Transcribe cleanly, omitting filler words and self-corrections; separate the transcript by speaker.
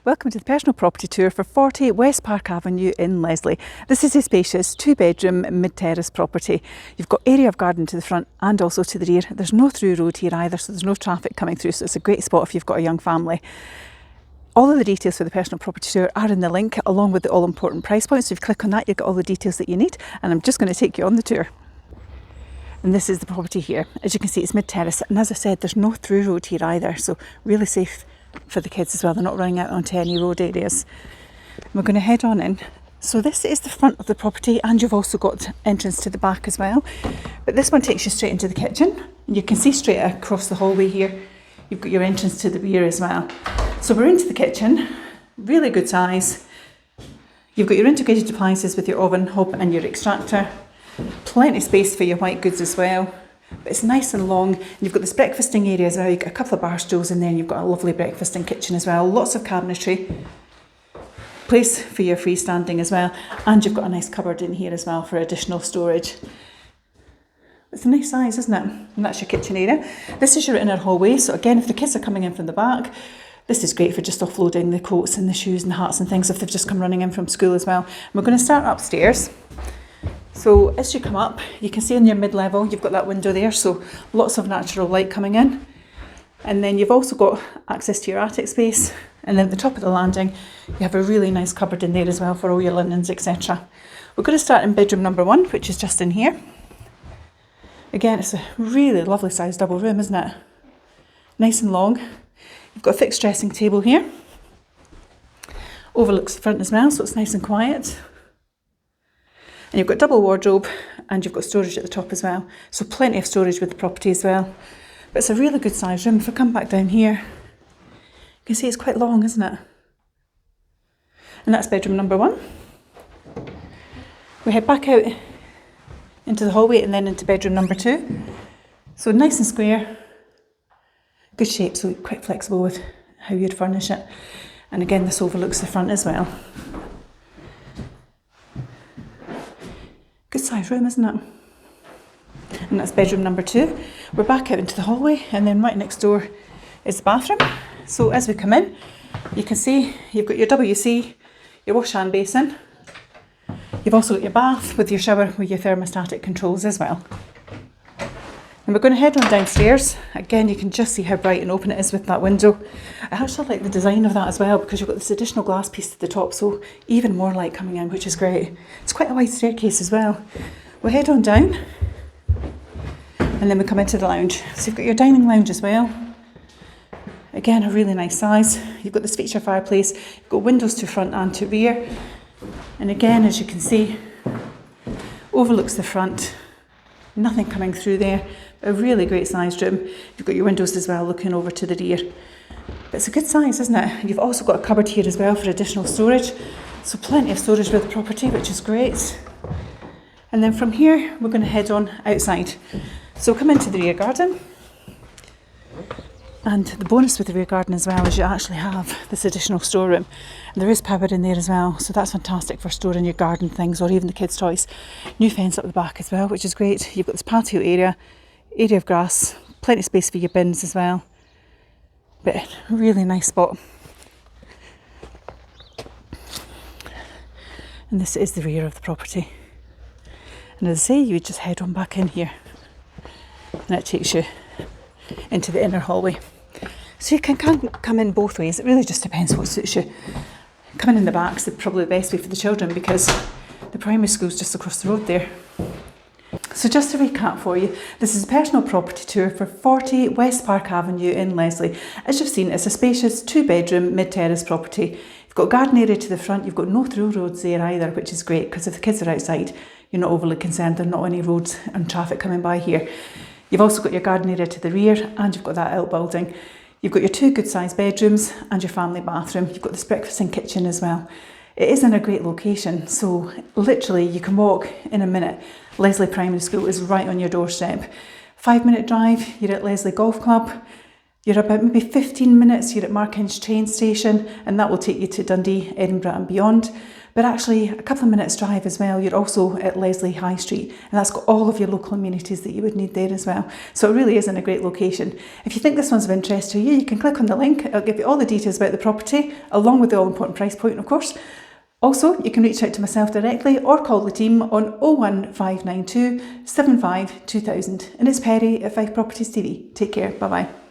Speaker 1: Welcome to the personal property tour for 40 West Park Avenue in Leslie. This is a spacious 2-bedroom mid-terrace property. You've got area of garden to the front and also to the rear. There's no through road here either, so there's no traffic coming through, so it's a great spot if you've got a young family. All of the details for the personal property tour are in the link, along with the all-important price points. So if you click on that, you'll get all the details that you need, and I'm just going to take you on the tour. And this is the property here. As you can see, it's mid-terrace, and as I said, there's no through road here either, so really safe for the kids as well. They're not running out onto any road areas. We're going to head on in. So this is the front of the property, and you've also got entrance to the back as well. But this one takes you straight into the kitchen, and you can see straight across the hallway here, you've got your entrance to the rear as well. So we're into the kitchen, really good size. You've got your integrated appliances with your oven, hob and your extractor. Plenty of space for your white goods as well. But it's nice and long. You've got this breakfasting area as well. You've got a couple of bar stools in there, and you've got a lovely breakfasting kitchen as well. Lots of cabinetry. Place for your freestanding as well. And you've got a nice cupboard in here as well for additional storage. It's a nice size, isn't it? And that's your kitchen area. This is your inner hallway. So again, if the kids are coming in from the back, this is great for just offloading the coats and the shoes and the hats and things if they've just come running in from school as well. And we're going to start upstairs. So as you come up, you can see in your mid-level, you've got that window there, so lots of natural light coming in. And then you've also got access to your attic space. And then at the top of the landing, you have a really nice cupboard in there as well for all your linens, etc. We're going to start in bedroom number 1, which is just in here. Again, it's a really lovely sized double room, isn't it? Nice and long. You've got a fixed dressing table here. Overlooks the front as well, so it's nice and quiet. And you've got double wardrobe, and you've got storage at the top as well. So plenty of storage with the property as well. But it's a really good sized room. If I come back down here, you can see it's quite long, isn't it? And that's bedroom number 1. We head back out into the hallway and then into bedroom number 2. So nice and square, good shape, so quite flexible with how you'd furnish it. And again, this overlooks the front as well. Good sized room, isn't it? And that's bedroom number 2. We're back out into the hallway, and then right next door is the bathroom. So as we come in, you can see you've got your WC, your wash hand basin. You've also got your bath with your shower with your thermostatic controls as well. And we're going to head on downstairs. Again, you can just see how bright and open it is with that window. I actually like the design of that as well, because you've got this additional glass piece at the top, so even more light coming in, which is great. It's quite a wide staircase as well. We'll head on down, and then we come into the lounge. So you've got your dining lounge as well. Again, a really nice size. You've got this feature fireplace. You've got windows to front and to rear. And again, as you can see, overlooks the front. Nothing coming through there. A really great sized room. You've got your windows as well looking over to the rear. But it's a good size, isn't it? And you've also got a cupboard here as well for additional storage. So plenty of storage with the property, which is great. And then from here, we're going to head on outside. So we'll come into the rear garden. And the bonus with the rear garden as well is you actually have this additional storeroom. And there is power in there as well, so that's fantastic for storing your garden things or even the kids' toys. New fence up the back as well, which is great. You've got this patio area of grass, plenty of space for your bins as well. But really nice spot. And this is the rear of the property. And as I say, you would just head on back in here. And that takes you into the inner hallway. So you can come in both ways. It really just depends what suits you. Coming in the back is probably the best way for the children, because the primary school's just across the road there. So just to recap for you, this is a personal property tour for 40 West Park Avenue in Leslie. As you've seen, it's a spacious 2-bedroom mid-terrace property. You've got a garden area to the front. You've got no through roads there either, which is great, because if the kids are outside, you're not overly concerned. There are not any roads and traffic coming by here. You've also got your garden area to the rear, and you've got that outbuilding. You've got your 2 good sized bedrooms and your family bathroom. You've got this breakfasting kitchen as well. It is in a great location, so literally you can walk in a minute. Leslie Primary School is right on your doorstep. 5-minute drive, you're at Leslie Golf Club. You're about maybe 15 minutes, you're at Markinch train station, and that will take you to Dundee, Edinburgh and beyond. But actually, a couple of minutes drive as well, you're also at Leslie High Street, and that's got all of your local amenities that you would need there as well. So it really is in a great location. If you think this one's of interest to you, you can click on the link. It'll give you all the details about the property, along with the all-important price point, of course. Also, you can reach out to myself directly or call the team on 01592 75 2000. And it's Perry at 5 Properties TV. Take care. Bye-bye.